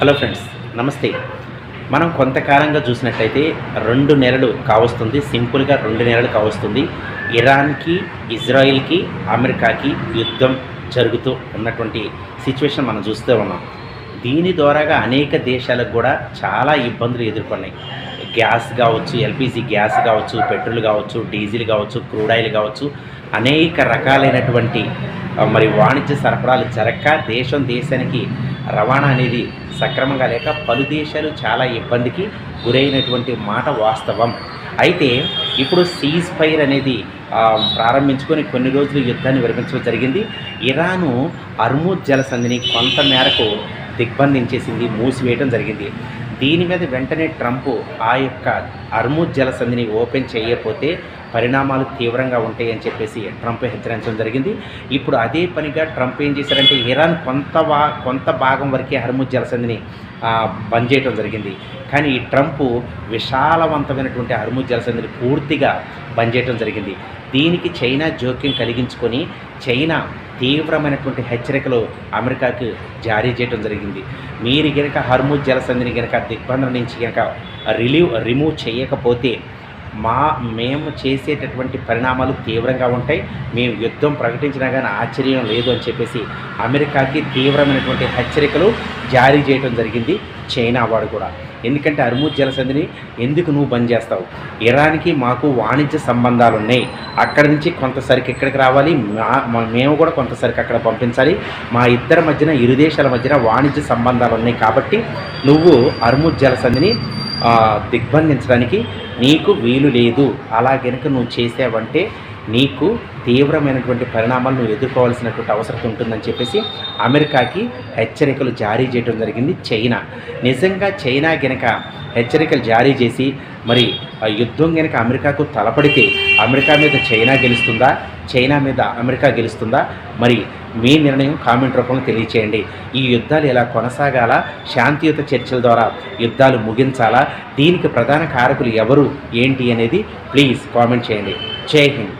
Hello friends, నమస్తే. మనం కొంతకాలంగా చూసినట్లయితే 2 నెలలు కావస్తుంది, సింపుల్గా 2 నెలలు కావస్తుంది. ఇరాన్కి, ఇజ్రాయిల్కి, అమెరికాకి యుద్ధం జరుగుతూ ఉన్నటువంటి సిచ్యువేషన్ మనం చూస్తూ ఉన్నాం. దీని ద్వారాగా అనేక దేశాలకు కూడా చాలా ఇబ్బందులు ఎదుర్కొన్నాయి. గ్యాస్ కావచ్చు, ఎల్పిజి గ్యాస్ కావచ్చు, పెట్రోల్ కావచ్చు, డీజిల్ కావచ్చు, క్రూడ్ ఆయిల్ కావచ్చు, అనేక రకాలైనటువంటి మరి వాణిజ్య సరఫరాలు జరగక దేశానికి రవాణా అనేది సక్రమంగా లేక పలు దేశాలు చాలా ఇబ్బందికి గురైనటువంటి మాట వాస్తవం. అయితే ఇప్పుడు సీజ్ ఫైర్ అనేది ప్రారంభించుకొని కొన్ని రోజులు యుద్ధాన్ని విరమించడం జరిగింది. ఇరాను హర్ముజ్ జలసంధిని కొంత మేరకు దిగ్బంధించేసింది, మూసివేయడం జరిగింది. దీని మీద వెంటనే ట్రంప్ ఆ యొక్క హర్ముజ్ జలసంధిని ఓపెన్ చేయకపోతే పరిణామాలు తీవ్రంగా ఉంటాయని చెప్పేసి ట్రంప్ హెచ్చరించడం జరిగింది. ఇప్పుడు అదే పనిగా ట్రంప్ ఏం చేశారంటే ఇరాన్ కొంత భాగం వరకే హర్ముజ్ జలసంధిని బంద్ చేయడం జరిగింది. కానీ ఈ ట్రంప్ విశాలవంతమైనటువంటి హర్ముజ్ జలసంధిని పూర్తిగా బంద్ చేయడం జరిగింది. దీనికి చైనా జోక్యం కలిగించుకొని చైనా తీవ్రమైనటువంటి హెచ్చరికలు అమెరికాకు జారీ చేయడం జరిగింది. మీరు కనుక హర్ముజ్ జలసంధిని కనుక దిగ్బంధన నుంచి కనుక రిమూవ్ చేయకపోతే మేము చేసేటటువంటి పరిణామాలు తీవ్రంగా ఉంటాయి, మేము యుద్ధం ప్రకటించినా కానీ ఆశ్చర్యం లేదు అని చెప్పేసి అమెరికాకి తీవ్రమైనటువంటి హెచ్చరికలు జారీ చేయడం జరిగింది చైనా వాడు కూడా. ఎందుకంటే హర్ముజ్ జలసంధిని ఎందుకు నువ్వు బంద్ చేస్తావు? ఇరాన్కి మాకు వాణిజ్య సంబంధాలు ఉన్నాయి, అక్కడి నుంచి కొంత సరికి ఇక్కడికి రావాలి, మేము కూడా కొంత సరికి అక్కడ పంపించాలి, మా ఇద్దరి మధ్యన ఇరు దేశాల మధ్యన వాణిజ్య సంబంధాలు ఉన్నాయి, కాబట్టి నువ్వు హర్ముజ్ జలసంధిని దిగ్బంధించడానికి నీకు వీలు లేదు. అలా కనుక నువ్వు చేసావంటే నీకు తీవ్రమైనటువంటి పరిణామాలు నువ్వు ఎదుర్కోవాల్సినటువంటి అవసరం ఉంటుందని చెప్పేసి అమెరికాకి హెచ్చరికలు జారీ చేయడం జరిగింది చైనా. నిజంగా చైనా గనక హెచ్చరికలు జారీ చేసి మరి ఆ యుద్ధం కనుక అమెరికాకు తలపడితే అమెరికా మీద చైనా గెలుస్తుందా, చైనా మీద అమెరికా గెలుస్తుందా? మరి మీ నిర్ణయం కామెంట్ రూపంలో తెలియచేయండి. ఈ యుద్ధాలు ఎలా కొనసాగాల, శాంతియుత చర్చల ద్వారా యుద్ధాలు ముగించాలా, దీనికి ప్రధాన కారకులు ఎవరు ఏంటి అనేది ప్లీజ్ కామెంట్ చేయండి. జై హింద్.